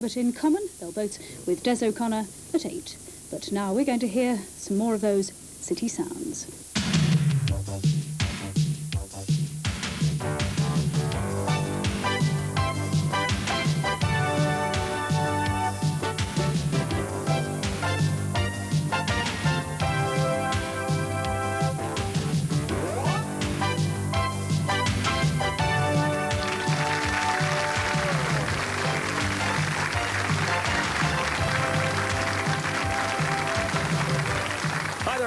But in common, they'll vote with Des O'Connor at 8. But now we're going to hear some more of those city sounds.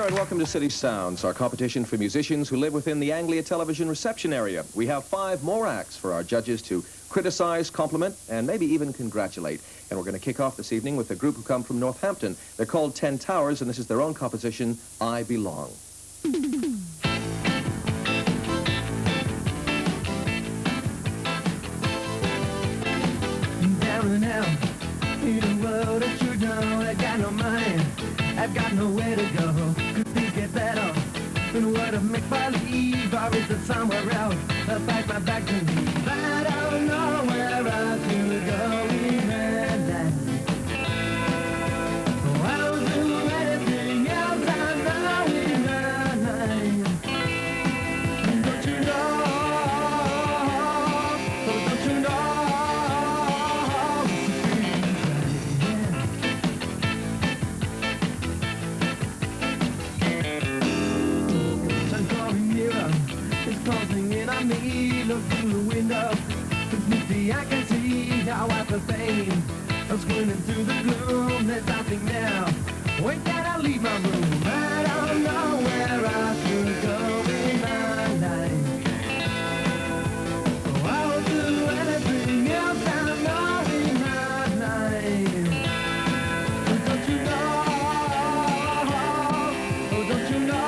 And welcome to City Sounds, our competition for musicians who live within the Anglia television reception area. We have 5 more acts for our judges to criticize, compliment, and maybe even congratulate. And we're going to kick off this evening with a group who come from Northampton. They're called 10 Towers, and this is their own composition, I Belong. Down and out in a world that you know, I got no money, I've got nowhere to go. Could things get better in a world of make-believe, or is it somewhere else? I'll fight my back to leave. I don't know where I should go in my life. Oh, I'll do anything else I know in my life. Don't you know? Oh, don't you know? Closing in on me, look through the window. It's misty, I can see how I feel pain. I'm squinting through the gloom, there's nothing now. When can I leave my room? I don't know where I should go in my life. Oh, I'll do anything else I know in my life. Don't you know? Oh, don't you know?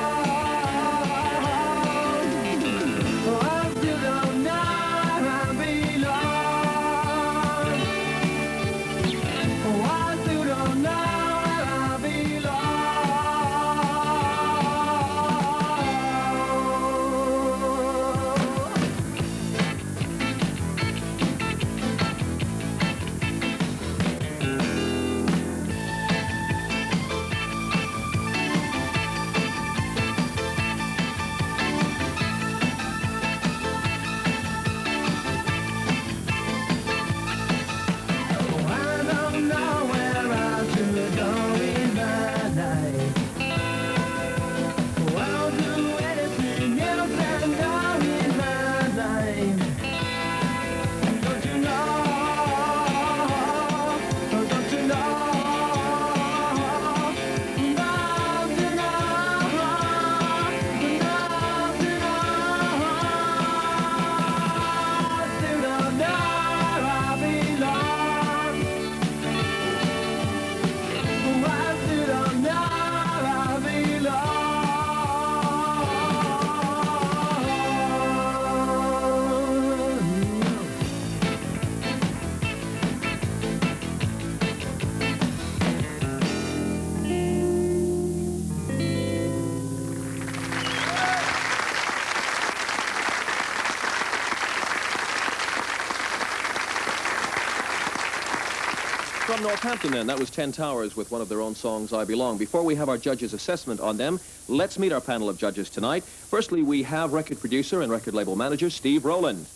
From Northampton, then, that was 10 Towers with one of their own songs, I Belong. Before we have our judges' assessment on them, let's meet our panel of judges tonight. Firstly, we have record producer and record label manager Steve Rowland.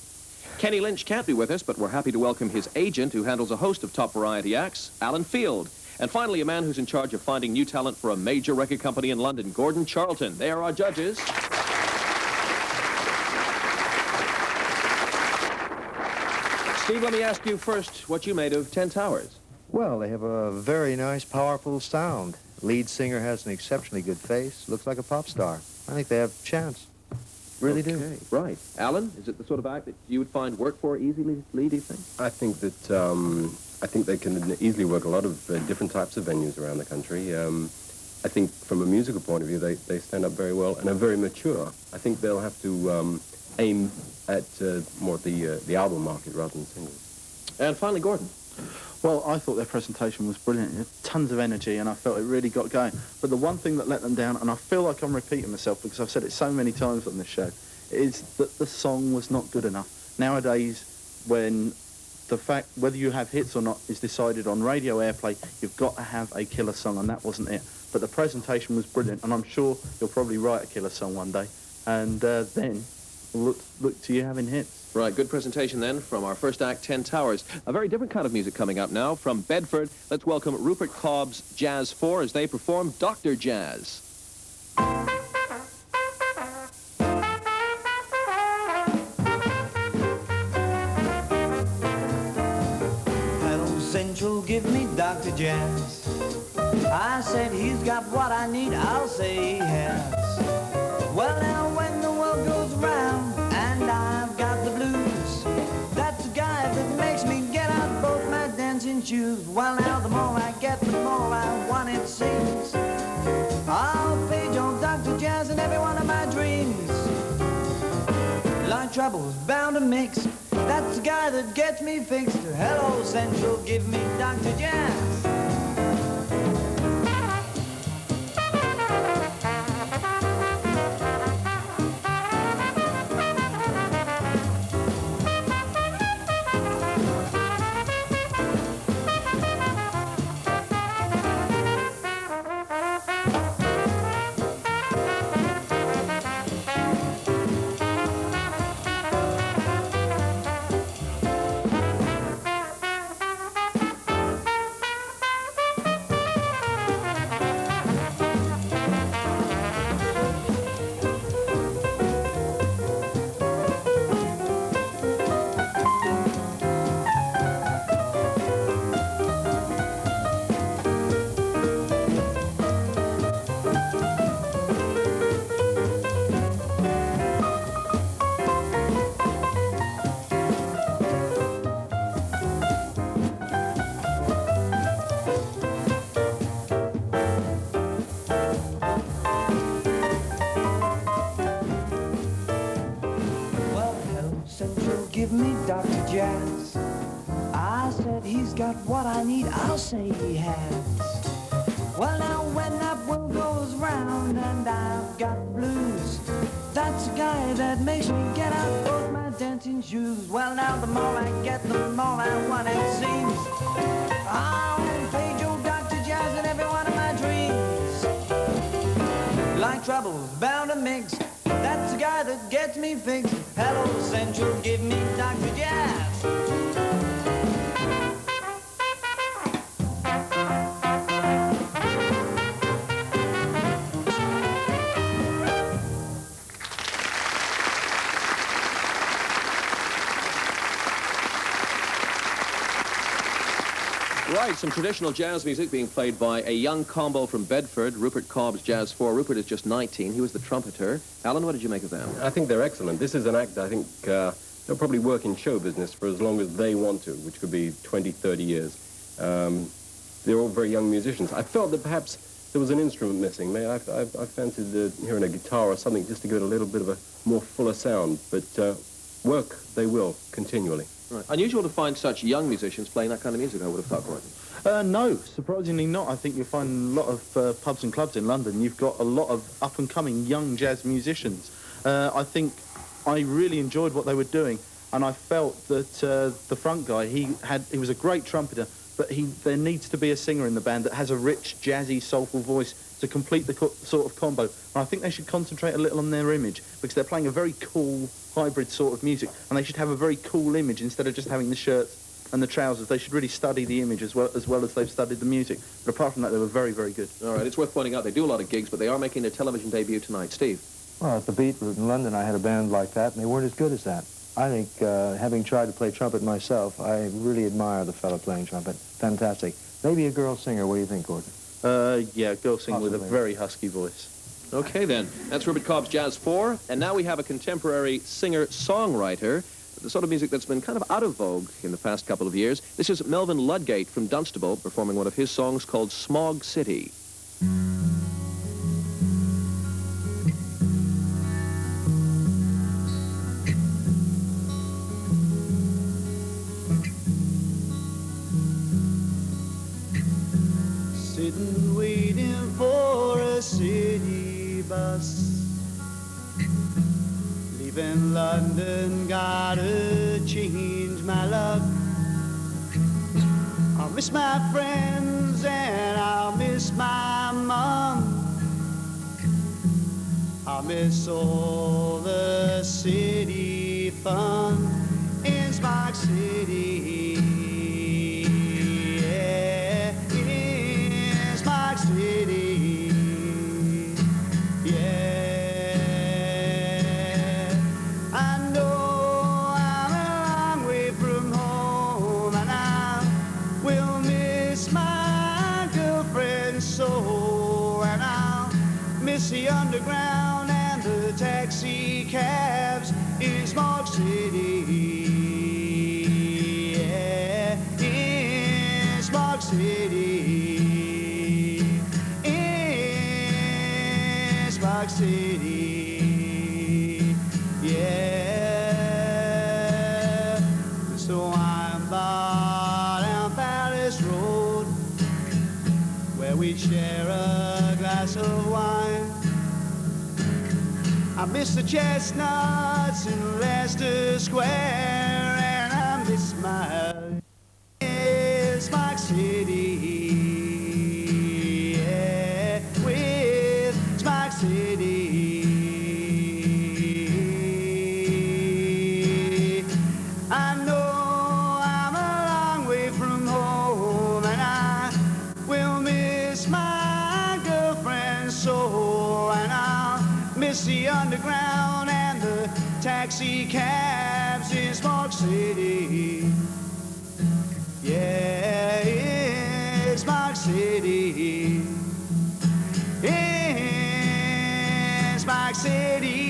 Kenny Lynch can't be with us, but we're happy to welcome his agent, who handles a host of top variety acts, Alan Field. And finally, a man who's in charge of finding new talent for a major record company in London, Gordon Charlton. They are our judges. Steve, let me ask you first what you made of 10 Towers. Well, they have a very nice, powerful sound. Lead singer has an exceptionally good face. Looks like a pop star. I think they have a chance. Really do. Right. Alan, is it the sort of act that you would find work for easily, Lee, do you think? I think that they can easily work a lot of different types of venues around the country. I think from a musical point of view, they stand up very well and are very mature. I think they'll have to aim at more the album market rather than singles. And finally, Gordon. Well, I thought their presentation was brilliant. It had tons of energy, and I felt it really got going. But the one thing that let them down, and I feel like I'm repeating myself because I've said it so many times on this show, is that the song was not good enough. Nowadays, when the fact whether you have hits or not is decided on radio airplay. You've got to have a killer song, and that wasn't it. But the presentation was brilliant, and I'm sure you'll probably write a killer song one day, and then look to you having hits. Right, good presentation then from our first act, 10 Towers. A very different kind of music coming up now from Bedford. Let's welcome Rupert Cobb's Jazz 4 as they perform Dr. Jazz. Hello Central, give me Dr. Jazz. I said he's got what I need, I'll say he has. Well now when the world goes round and I've got the blues, that's the guy that makes me get out both my dancing shoes. Well now the more I get, the more I want, it seems. I'll page on Dr. Jazz in every one of my dreams. Like trouble's bound to mix, that's the guy that gets me fixed. Hello Central, give me Dr. Jazz. Give me Dr. Jazz. I said he's got what I need, I'll say he has. Well now when that world goes round and I've got the blues, that's the guy that makes me get out both my dancing shoes. Well now the more I get, the more I want, it seems. I'll play Joe Dr. Jazz in every one of my dreams. Like trouble's bound to mix, that's the guy that gets me fixed. Hello Central, give me Dr. Jazz. Right, some traditional jazz music being played by a young combo from Bedford, Rupert Cobb's Jazz 4. Rupert is just 19. He was the trumpeter. Alan, what did you make of them? I think they're excellent. This is an act, I think, they'll probably work in show business for as long as they want to, which could be 20, 30 years. They're all very young musicians. I felt that perhaps there was an instrument missing. I fancied hearing a guitar or something just to give it a little bit of a more fuller sound. But work they will, continually. Right. Unusual to find such young musicians playing that kind of music, I would have thought, Gordon. No, surprisingly not. I think you'll find a lot of pubs and clubs in London. You've got a lot of up-and-coming young jazz musicians. I think I really enjoyed what they were doing, and I felt that the front guy, he was a great trumpeter, but there needs to be a singer in the band that has a rich, jazzy, soulful voice to complete the sort of combo. And I think they should concentrate a little on their image, because they're playing a very cool, hybrid sort of music, and they should have a very cool image instead of just having the shirts and the trousers. They should really study the image as well as they've studied the music. But apart from that, they were very, very good. All right, it's worth pointing out they do a lot of gigs, but they are making their television debut tonight. Steve? Well, at the Beat in London, I had a band like that, and they weren't as good as that. I think, having tried to play trumpet myself, I really admire the fellow playing trumpet. Fantastic. Maybe a girl singer. What do you think, Gordon? Yeah, a girl singer with a very husky voice. Okay, then. That's Rupert Cobb's Jazz 4, and now we have a contemporary singer-songwriter, the sort of music that's been kind of out of vogue in the past couple of years. This is Melvin Ludgate from Dunstable performing one of his songs called Smog City. Sitting waiting for a city bus, leaving London, gotta change my luck. I'll miss my friends and I'll miss my mom. I'll miss all the city fun in Spark City. Yeah, in Spark City. Yeah, I know I'm a long way from home, and I will miss my girlfriend so, and I'll miss the underground and the taxi cabs in Smoke City. Yeah, in Smoke City. In Smoke City. Yeah. So I'm down Palace Road, where we share a glass of wine. I miss the chestnuts in Leicester Square, and I miss my Smoke City. Yeah, with Smoke City. I know I'm a long way from home, and I will miss my girlfriend so, and I'll miss the underground and the taxi cabs in Smoke City. Yeah, in Smoke City. In Smoke City.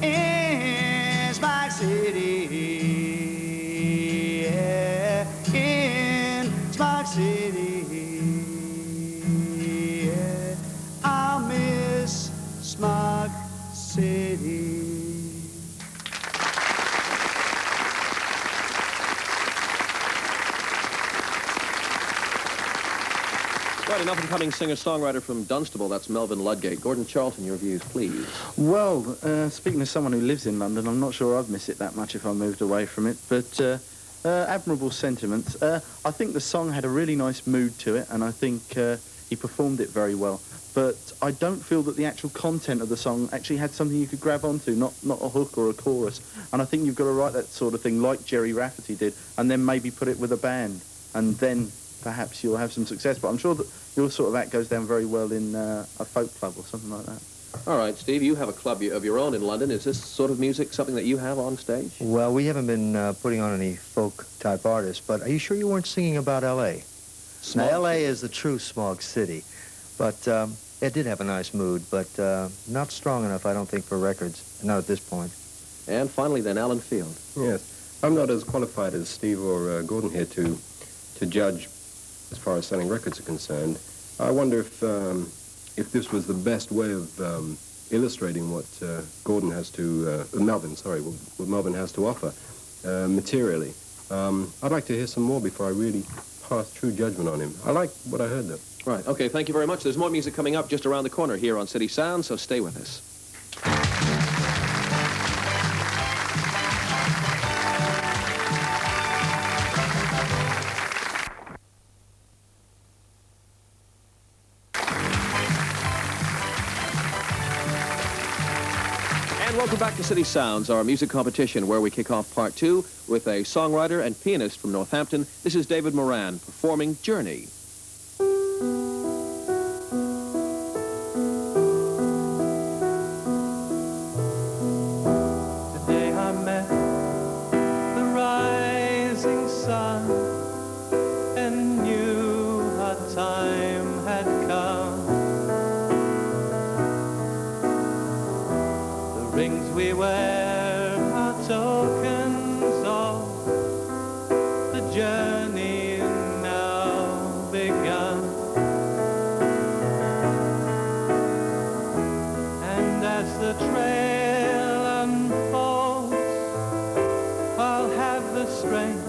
In Smoke City. Yeah, in Smoke City. Yeah, I'll miss Smoke City. Right, an up-and-coming singer-songwriter from Dunstable, that's Melvin Ludgate. Gordon Charlton, your views, please. Well, speaking of someone who lives in London, I'm not sure I'd miss it that much if I moved away from it, but admirable sentiments. I think the song had a really nice mood to it, and I think he performed it very well. But I don't feel that the actual content of the song actually had something you could grab onto, not a hook or a chorus. And I think you've got to write that sort of thing like Jerry Rafferty did, and then maybe put it with a band, and then perhaps you'll have some success. But I'm sure that your sort of act goes down very well in a folk club or something like that. All right, Steve, you have a club of your own in London. Is this sort of music something that you have on stage? Well, we haven't been putting on any folk-type artists, but are you sure you weren't singing about L.A.? Now, L.A. is the true smog city, but it did have a nice mood, but not strong enough, I don't think, for records, not at this point. And finally, then, Alan Field. Yes. I'm not as qualified as Steve or Gordon here to judge as far as selling records are concerned. I wonder if this was the best way of illustrating what Gordon has to, Melvin, sorry, what Melvin has to offer materially. I'd like to hear some more before I really pass true judgment on him. I like what I heard, though. Right, okay, thank you very much. There's more music coming up just around the corner here on City Sound, so stay with us. Welcome back to City Sounds, our music competition, where we kick off part 2 with a songwriter and pianist from Northampton. This is David Moran performing Journey. Today I met the rising sun and knew our time had come. Rings we wear are tokens of the journey now begun. And as the trail unfolds, I'll have the strength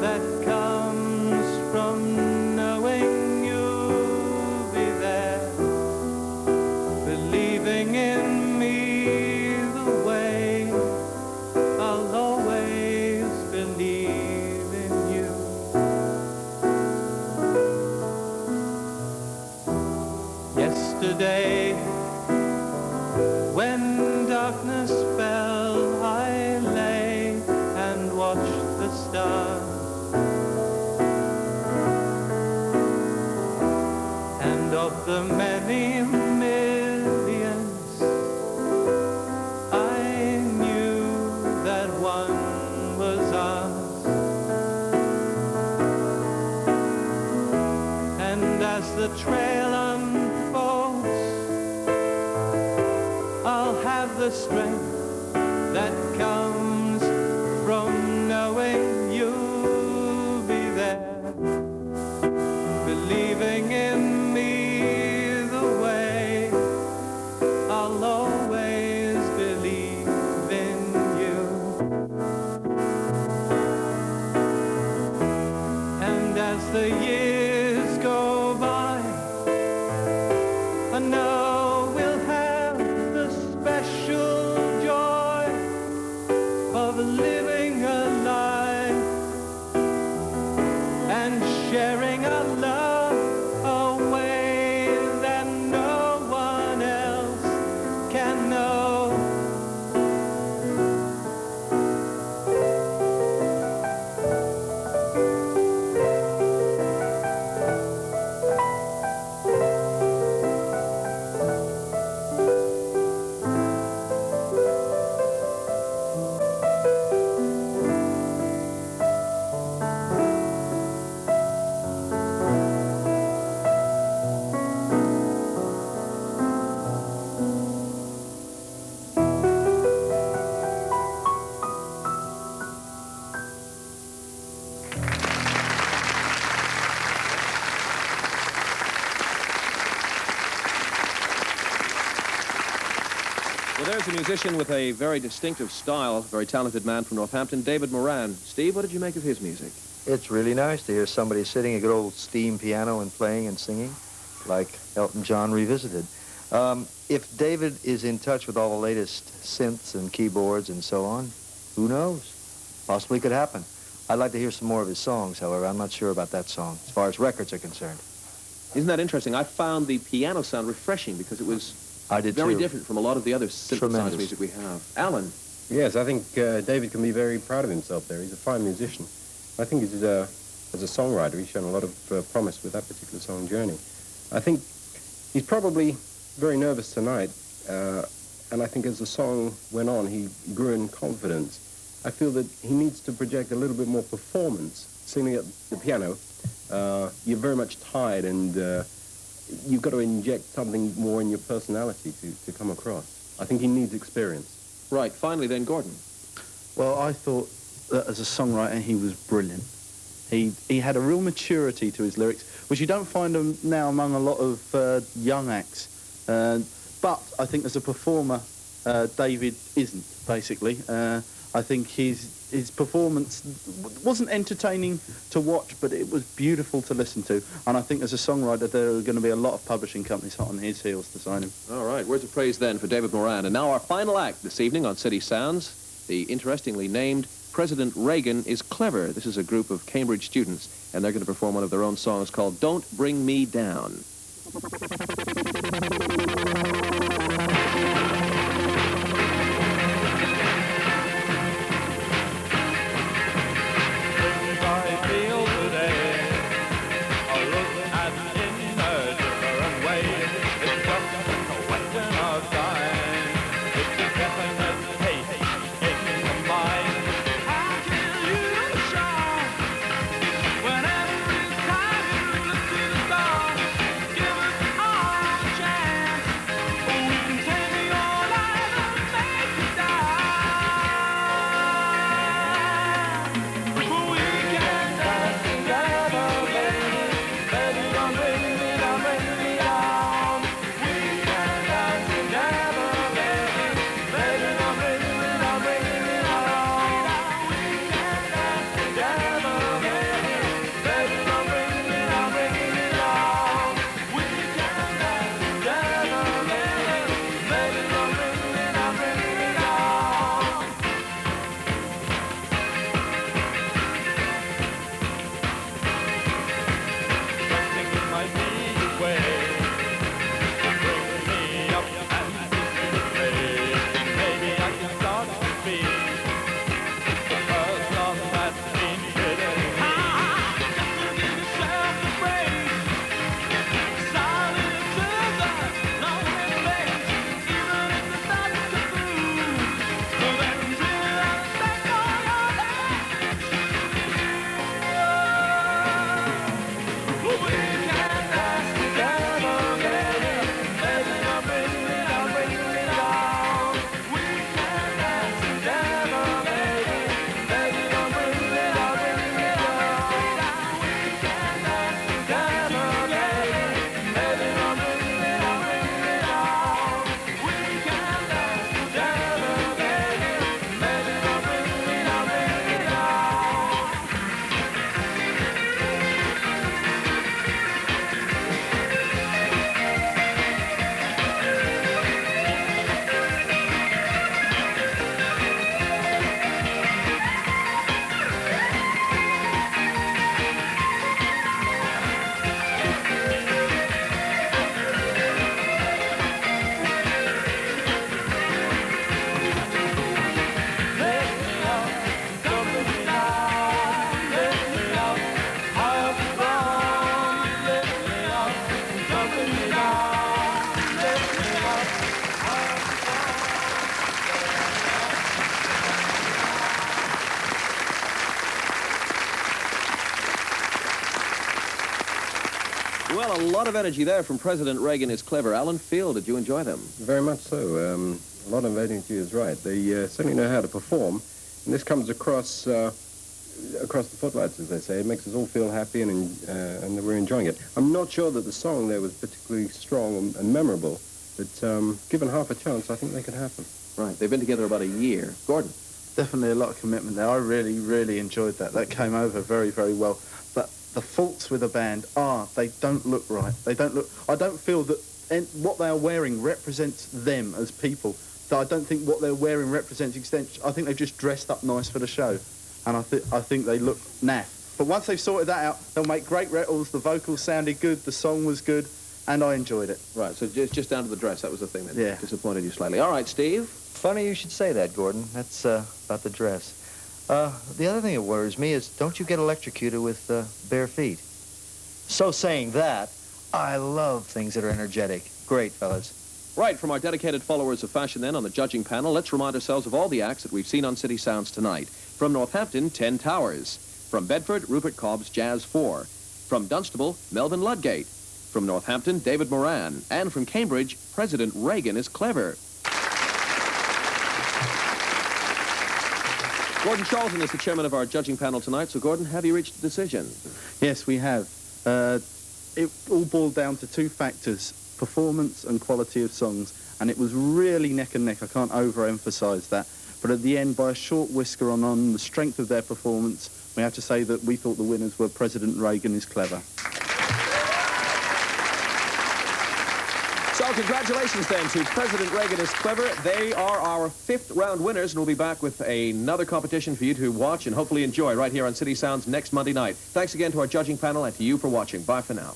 that comes from knowing you'll be there, believing in me. I'll always believe in yesterday. When darkness fell, I lay and watched the stars. And of the many millions, I knew that one was ours. And as the trail unfolds, I'll have the strength that comes from knowing you'll be there, believing in me the way I'll always believe in you. And as the years go by, I know we'll have the special joy of living a life and sharing a love a way that no one else can know. Well, there's a musician with a very distinctive style, very talented man from Northampton, David Moran. Steve, what did you make of his music? It's really nice to hear somebody sitting a good old steam piano and playing and singing, like Elton John revisited. If David is in touch with all the latest synths and keyboards and so on, who knows? Possibly could happen. I'd like to hear some more of his songs, however. I'm not sure about that song, as far as records are concerned. Isn't that interesting? I found the piano sound refreshing because it was very different from a lot of the other synthesized music we have. Alan? Yes, I think David can be very proud of himself there. He's a fine musician. I think he's, as a songwriter, he's shown a lot of promise with that particular song, Journey. I think he's probably very nervous tonight, and I think as the song went on, he grew in confidence. I feel that he needs to project a little bit more performance. Singing at the piano, you're very much tied, and you've got to inject something more in your personality to come across. I think he needs experience. Right. Finally, then, Gordon. Well, I thought that as a songwriter, he was brilliant. He had a real maturity to his lyrics, which you don't find now among a lot of young acts. But I think as a performer, David isn't, basically. I think his performance wasn't entertaining to watch, but it was beautiful to listen to. And I think as a songwriter, there are going to be a lot of publishing companies hot on his heels to sign him. All right. Words of praise, then, for David Moran. And now our final act this evening on City Sounds, the interestingly named President Reagan is Clever. This is a group of Cambridge students, and they're going to perform one of their own songs called Don't Bring Me Down. Whenever it's time you look to the stars, give us all a chance. Well, a lot of energy there from President Reagan is clever. Alan Field, did you enjoy them? Very much so. A lot of energy is right. They certainly know how to perform, and this comes across across the footlights, as they say. It makes us all feel happy, and that we're enjoying it. I'm not sure that the song there was particularly strong and memorable, but given half a chance, I think they could happen. Right. They've been together about a year. Gordon? Definitely a lot of commitment there. I really, really enjoyed that. That came over very, very well. But the faults with the band are they don't look right. They don't look... I don't feel that what they are wearing represents them as people. So I don't think what they're wearing represents extension. I think they've just dressed up nice for the show. And I think they look naff. But once they've sorted that out, they'll make great records. The vocals sounded good. The song was good. And I enjoyed it. Right, so just down to the dress. That was the thing that disappointed you slightly. All right, Steve? Funny you should say that, Gordon. That's about the dress. The other thing that worries me is, don't you get electrocuted with bare feet? So saying that, I love things that are energetic. Great, fellas. Right, from our dedicated followers of fashion then on the judging panel, let's remind ourselves of all the acts that we've seen on City Sounds tonight. From Northampton, 10 Towers. From Bedford, Rupert Cobb's Jazz 4. From Dunstable, Melvin Ludgate. From Northampton, David Moran. And from Cambridge, President Reagan is clever. Gordon Charlton is the chairman of our judging panel tonight. So, Gordon, have you reached a decision? Yes, we have. It all boiled down to two factors, performance and quality of songs. And it was really neck and neck. I can't overemphasise that. But at the end, by a short whisker on the strength of their performance, we have to say that we thought the winners were President Reagan is clever. So congratulations then to President Reagan is clever. They are our 5th round winners, and we'll be back with another competition for you to watch and hopefully enjoy right here on City Sounds next Monday night. Thanks again to our judging panel and to you for watching. Bye for now.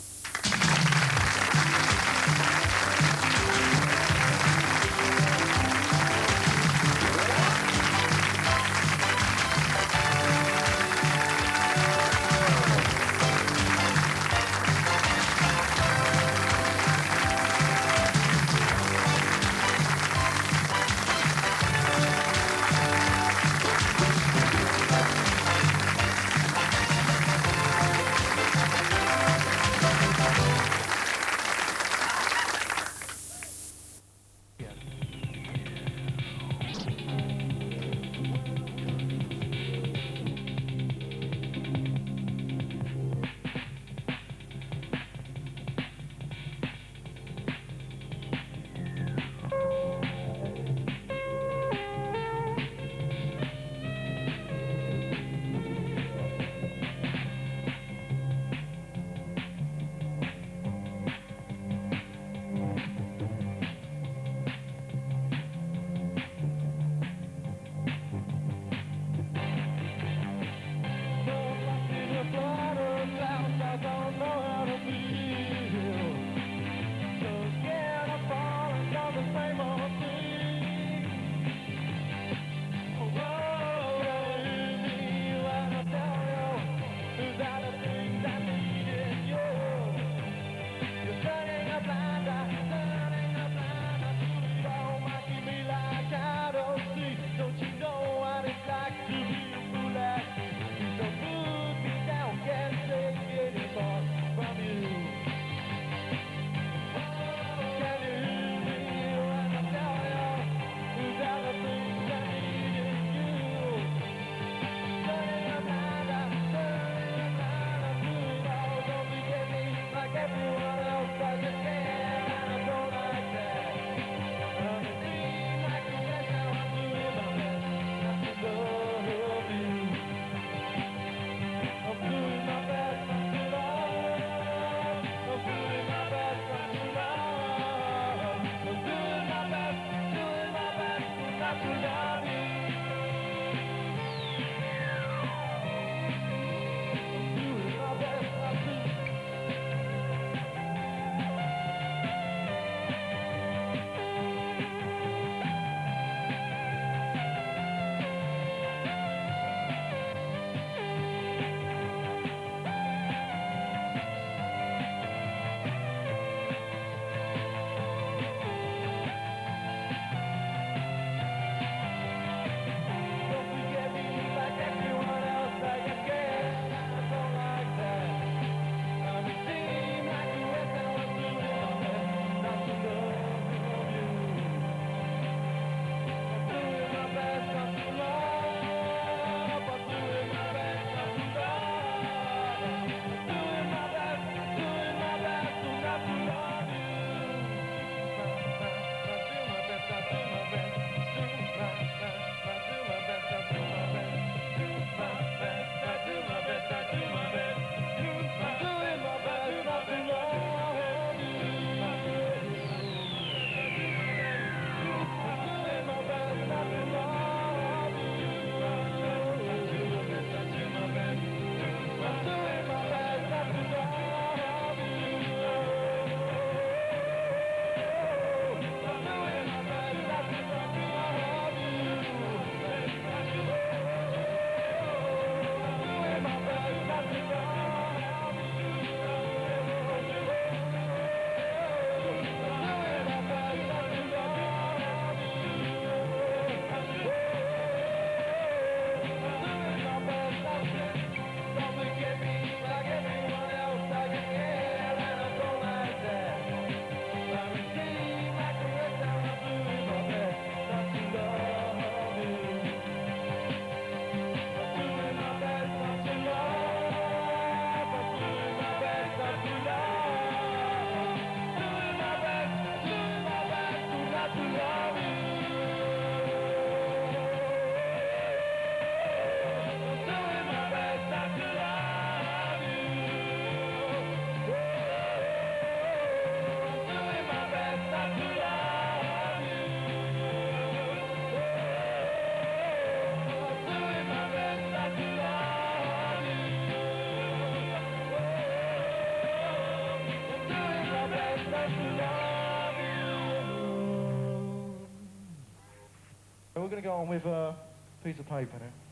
we're going to go on with a piece of paper now.